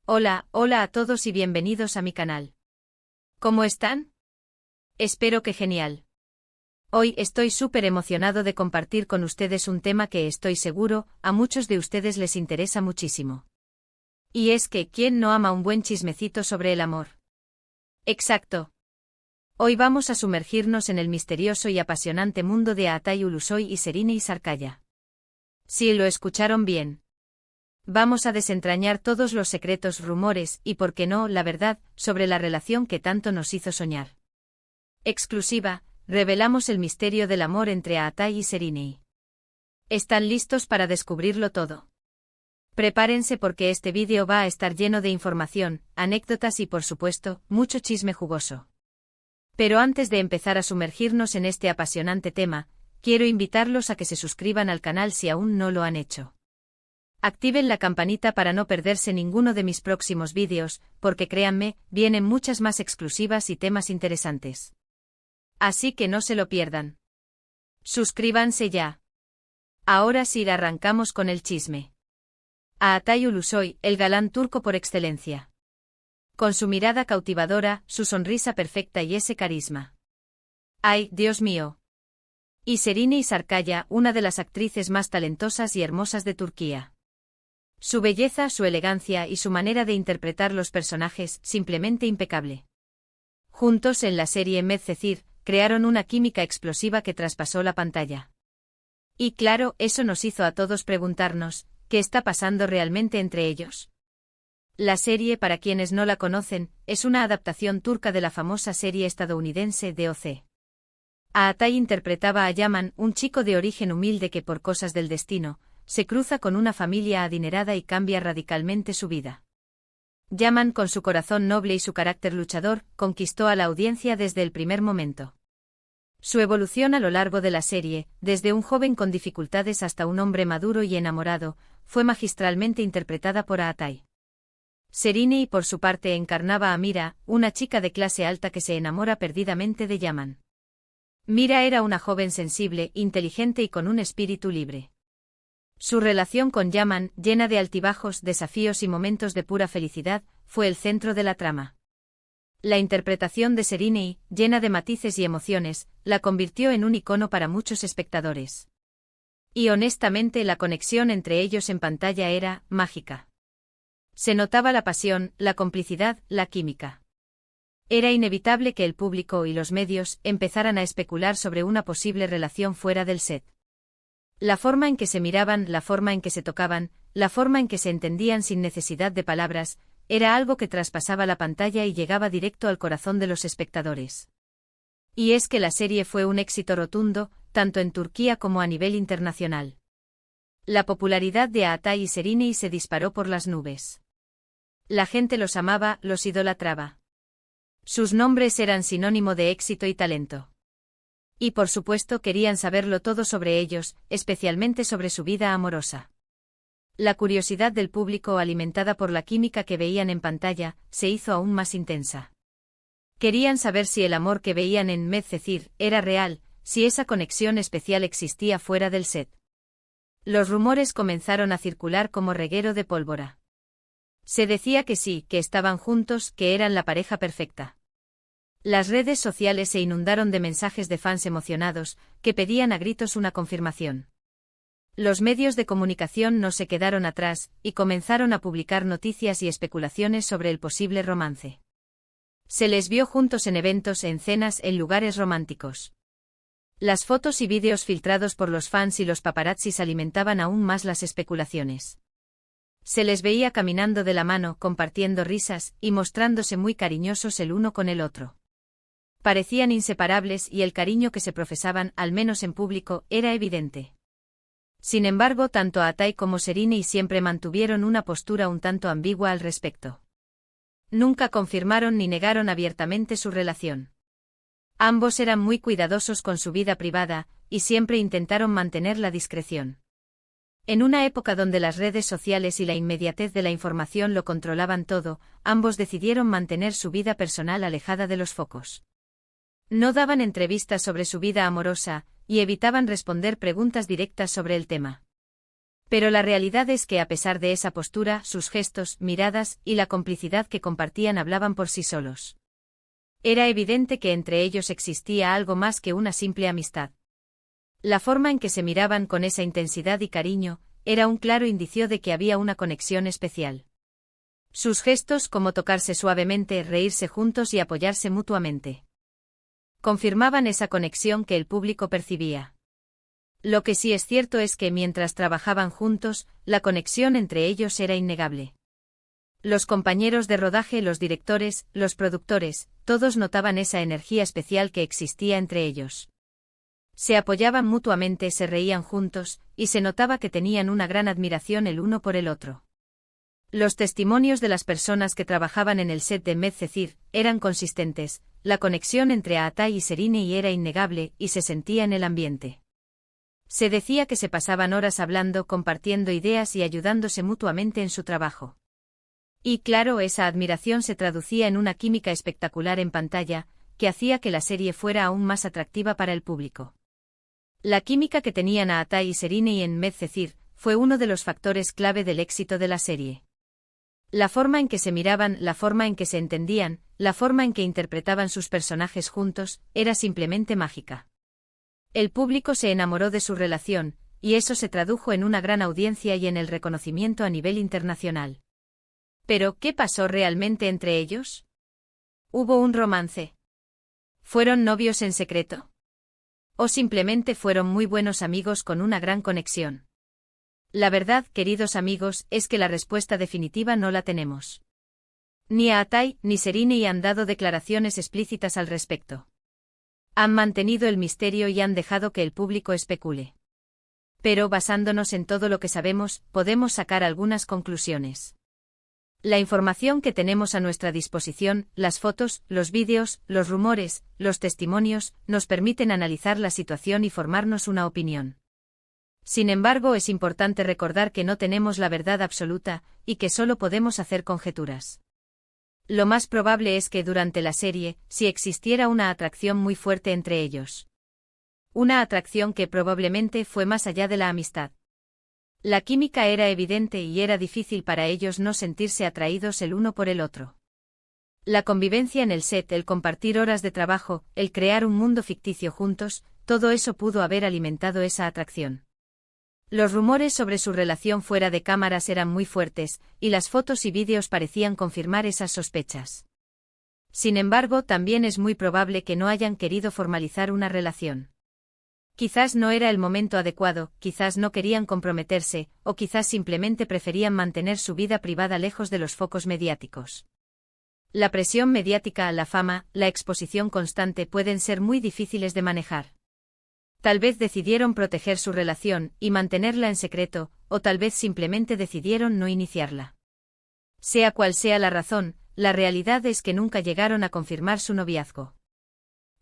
Hola, hola a todos y bienvenidos a mi canal. ¿Cómo están? Espero que genial. Hoy estoy súper emocionado de compartir con ustedes un tema que estoy seguro a muchos de ustedes les interesa muchísimo. Y es que, ¿quién no ama un buen chismecito sobre el amor? Exacto. Hoy vamos a sumergirnos en el misterioso y apasionante mundo de Aatay Ulusoy y Serine Isarkaya. Sí, lo escucharon bien. Vamos a desentrañar todos los secretos, rumores y, por qué no, la verdad, sobre la relación que tanto nos hizo soñar. Exclusiva, revelamos el misterio del amor entre Aatay y Serine. ¿Están listos para descubrirlo todo? Prepárense porque este vídeo va a estar lleno de información, anécdotas y, por supuesto, mucho chisme jugoso. Pero antes de empezar a sumergirnos en este apasionante tema, quiero invitarlos a que se suscriban al canal si aún no lo han hecho. Activen la campanita para no perderse ninguno de mis próximos vídeos, porque créanme, vienen muchas más exclusivas y temas interesantes. Así que no se lo pierdan. Suscríbanse ya. Ahora sí arrancamos con el chisme. Aatay Ulusoy, el galán turco por excelencia. Con su mirada cautivadora, su sonrisa perfecta y ese carisma. ¡Ay, Dios mío! Y Serine Isarkaya, una de las actrices más talentosas y hermosas de Turquía. Su belleza, su elegancia y su manera de interpretar los personajes, simplemente impecable. Juntos en la serie Medcezir, crearon una química explosiva que traspasó la pantalla. Y claro, eso nos hizo a todos preguntarnos, ¿qué está pasando realmente entre ellos? La serie, para quienes no la conocen, es una adaptación turca de la famosa serie estadounidense DOC. Aatay interpretaba a Yaman, un chico de origen humilde que por cosas del destino, se cruza con una familia adinerada y cambia radicalmente su vida. Yaman, con su corazón noble y su carácter luchador, conquistó a la audiencia desde el primer momento. Su evolución a lo largo de la serie, desde un joven con dificultades hasta un hombre maduro y enamorado, fue magistralmente interpretada por Aatay. Serine, por su parte, encarnaba a Mira, una chica de clase alta que se enamora perdidamente de Yaman. Mira era una joven sensible, inteligente y con un espíritu libre. Su relación con Yaman, llena de altibajos, desafíos y momentos de pura felicidad, fue el centro de la trama. La interpretación de Serine, llena de matices y emociones, la convirtió en un icono para muchos espectadores. Y honestamente la conexión entre ellos en pantalla era mágica. Se notaba la pasión, la complicidad, la química. Era inevitable que el público y los medios empezaran a especular sobre una posible relación fuera del set. La forma en que se miraban, la forma en que se tocaban, la forma en que se entendían sin necesidad de palabras, era algo que traspasaba la pantalla y llegaba directo al corazón de los espectadores. Y es que la serie fue un éxito rotundo, tanto en Turquía como a nivel internacional. La popularidad de Aatay y Serine se disparó por las nubes. La gente los amaba, los idolatraba. Sus nombres eran sinónimo de éxito y talento. Y por supuesto querían saberlo todo sobre ellos, especialmente sobre su vida amorosa. La curiosidad del público, alimentada por la química que veían en pantalla, se hizo aún más intensa. Querían saber si el amor que veían en Medcezir era real, si esa conexión especial existía fuera del set. Los rumores comenzaron a circular como reguero de pólvora. Se decía que sí, que estaban juntos, que eran la pareja perfecta. Las redes sociales se inundaron de mensajes de fans emocionados, que pedían a gritos una confirmación. Los medios de comunicación no se quedaron atrás, y comenzaron a publicar noticias y especulaciones sobre el posible romance. Se les vio juntos en eventos, en cenas, en lugares románticos. Las fotos y vídeos filtrados por los fans y los paparazzis alimentaban aún más las especulaciones. Se les veía caminando de la mano, compartiendo risas, y mostrándose muy cariñosos el uno con el otro. Parecían inseparables y el cariño que se profesaban, al menos en público, era evidente. Sin embargo, tanto Aatay como Serine siempre mantuvieron una postura un tanto ambigua al respecto. Nunca confirmaron ni negaron abiertamente su relación. Ambos eran muy cuidadosos con su vida privada, y siempre intentaron mantener la discreción. En una época donde las redes sociales y la inmediatez de la información lo controlaban todo, ambos decidieron mantener su vida personal alejada de los focos. No daban entrevistas sobre su vida amorosa, y evitaban responder preguntas directas sobre el tema. Pero la realidad es que a pesar de esa postura, sus gestos, miradas y la complicidad que compartían hablaban por sí solos. Era evidente que entre ellos existía algo más que una simple amistad. La forma en que se miraban con esa intensidad y cariño era un claro indicio de que había una conexión especial. Sus gestos, como tocarse suavemente, reírse juntos y apoyarse mutuamente, confirmaban esa conexión que el público percibía. Lo que sí es cierto es que mientras trabajaban juntos, la conexión entre ellos era innegable. Los compañeros de rodaje, los directores, los productores, todos notaban esa energía especial que existía entre ellos. Se apoyaban mutuamente, se reían juntos, y se notaba que tenían una gran admiración el uno por el otro. Los testimonios de las personas que trabajaban en el set de Medcezir eran consistentes, la conexión entre Aatai y Serine era innegable y se sentía en el ambiente. Se decía que se pasaban horas hablando, compartiendo ideas y ayudándose mutuamente en su trabajo. Y claro, esa admiración se traducía en una química espectacular en pantalla, que hacía que la serie fuera aún más atractiva para el público. La química que tenían Aatai y Serine en Medcezir fue uno de los factores clave del éxito de la serie. La forma en que se miraban, la forma en que se entendían, la forma en que interpretaban sus personajes juntos, era simplemente mágica. El público se enamoró de su relación, y eso se tradujo en una gran audiencia y en el reconocimiento a nivel internacional. Pero, ¿qué pasó realmente entre ellos? ¿Hubo un romance? ¿Fueron novios en secreto? ¿O simplemente fueron muy buenos amigos con una gran conexión? La verdad, queridos amigos, es que la respuesta definitiva no la tenemos. Ni Aatai ni Serine han dado declaraciones explícitas al respecto. Han mantenido el misterio y han dejado que el público especule. Pero basándonos en todo lo que sabemos, podemos sacar algunas conclusiones. La información que tenemos a nuestra disposición, las fotos, los vídeos, los rumores, los testimonios, nos permiten analizar la situación y formarnos una opinión. Sin embargo, es importante recordar que no tenemos la verdad absoluta, y que solo podemos hacer conjeturas. Lo más probable es que durante la serie, sí existiera una atracción muy fuerte entre ellos. Una atracción que probablemente fue más allá de la amistad. La química era evidente y era difícil para ellos no sentirse atraídos el uno por el otro. La convivencia en el set, el compartir horas de trabajo, el crear un mundo ficticio juntos, todo eso pudo haber alimentado esa atracción. Los rumores sobre su relación fuera de cámaras eran muy fuertes, y las fotos y vídeos parecían confirmar esas sospechas. Sin embargo, también es muy probable que no hayan querido formalizar una relación. Quizás no era el momento adecuado, quizás no querían comprometerse, o quizás simplemente preferían mantener su vida privada lejos de los focos mediáticos. La presión mediática, la fama, la exposición constante pueden ser muy difíciles de manejar. Tal vez decidieron proteger su relación y mantenerla en secreto, o tal vez simplemente decidieron no iniciarla. Sea cual sea la razón, la realidad es que nunca llegaron a confirmar su noviazgo.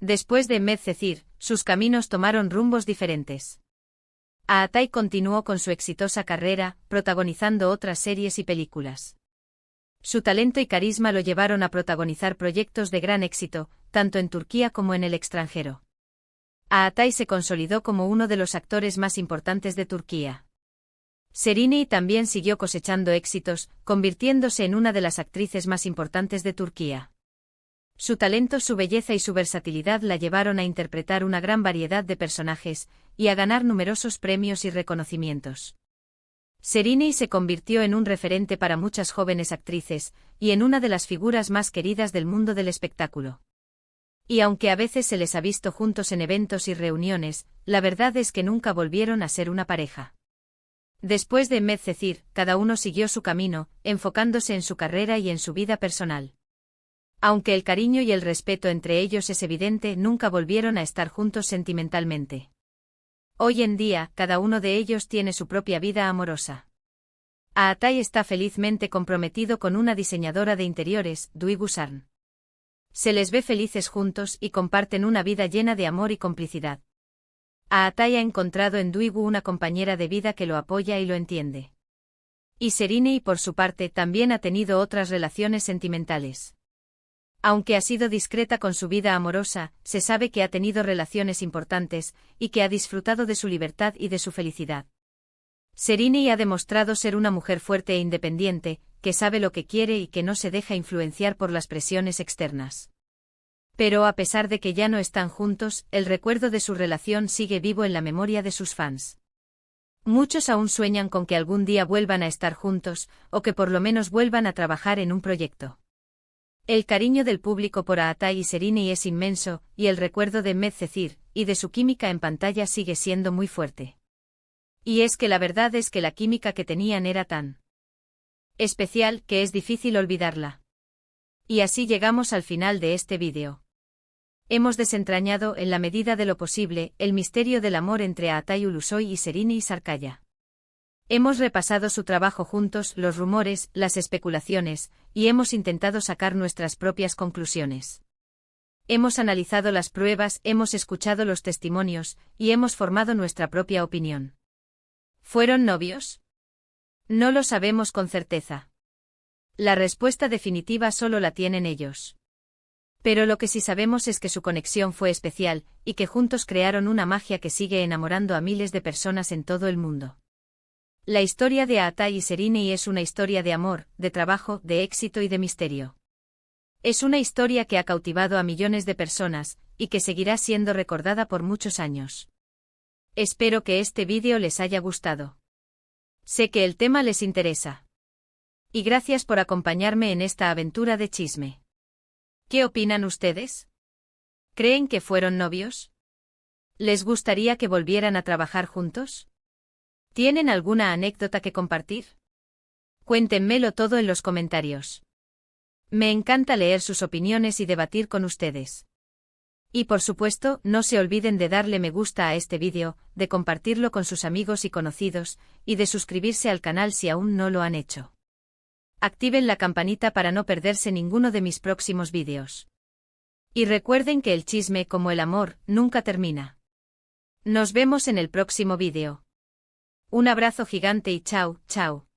Después de Medcezir, sus caminos tomaron rumbos diferentes. Aatai continuó con su exitosa carrera, protagonizando otras series y películas. Su talento y carisma lo llevaron a protagonizar proyectos de gran éxito, tanto en Turquía como en el extranjero. Aatai se consolidó como uno de los actores más importantes de Turquía. Serine también siguió cosechando éxitos, convirtiéndose en una de las actrices más importantes de Turquía. Su talento, su belleza y su versatilidad la llevaron a interpretar una gran variedad de personajes, y a ganar numerosos premios y reconocimientos. Serine se convirtió en un referente para muchas jóvenes actrices, y en una de las figuras más queridas del mundo del espectáculo. Y aunque a veces se les ha visto juntos en eventos y reuniones, la verdad es que nunca volvieron a ser una pareja. Después de Medcezir, cada uno siguió su camino, enfocándose en su carrera y en su vida personal. Aunque el cariño y el respeto entre ellos es evidente, nunca volvieron a estar juntos sentimentalmente. Hoy en día, cada uno de ellos tiene su propia vida amorosa. Aatai está felizmente comprometido con una diseñadora de interiores, Duygu Sarn. Se les ve felices juntos y comparten una vida llena de amor y complicidad. Aatai ha encontrado en Duygu una compañera de vida que lo apoya y lo entiende. Y Serine, por su parte, también ha tenido otras relaciones sentimentales. Aunque ha sido discreta con su vida amorosa, se sabe que ha tenido relaciones importantes, y que ha disfrutado de su libertad y de su felicidad. Sereni ha demostrado ser una mujer fuerte e independiente, que sabe lo que quiere y que no se deja influenciar por las presiones externas. Pero a pesar de que ya no están juntos, el recuerdo de su relación sigue vivo en la memoria de sus fans. Muchos aún sueñan con que algún día vuelvan a estar juntos, o que por lo menos vuelvan a trabajar en un proyecto. El cariño del público por Aatay y Sereni es inmenso, y el recuerdo de Medcezir y de su química en pantalla sigue siendo muy fuerte. Y es que la verdad es que la química que tenían era tan especial que es difícil olvidarla. Y así llegamos al final de este vídeo. Hemos desentrañado, en la medida de lo posible, el misterio del amor entre Aatay Ulusoy y Sereni Sarkaya. Hemos repasado su trabajo juntos, los rumores, las especulaciones, y hemos intentado sacar nuestras propias conclusiones. Hemos analizado las pruebas, hemos escuchado los testimonios, y hemos formado nuestra propia opinión. ¿Fueron novios? No lo sabemos con certeza. La respuesta definitiva solo la tienen ellos. Pero lo que sí sabemos es que su conexión fue especial, y que juntos crearon una magia que sigue enamorando a miles de personas en todo el mundo. La historia de Aatay y Sereni es una historia de amor, de trabajo, de éxito y de misterio. Es una historia que ha cautivado a millones de personas, y que seguirá siendo recordada por muchos años. Espero que este vídeo les haya gustado. Sé que el tema les interesa. Y gracias por acompañarme en esta aventura de chisme. ¿Qué opinan ustedes? ¿Creen que fueron novios? ¿Les gustaría que volvieran a trabajar juntos? ¿Tienen alguna anécdota que compartir? Cuéntenmelo todo en los comentarios. Me encanta leer sus opiniones y debatir con ustedes. Y por supuesto, no se olviden de darle me gusta a este vídeo, de compartirlo con sus amigos y conocidos, y de suscribirse al canal si aún no lo han hecho. Activen la campanita para no perderse ninguno de mis próximos vídeos. Y recuerden que el chisme, como el amor, nunca termina. Nos vemos en el próximo vídeo. Un abrazo gigante y chao, chao.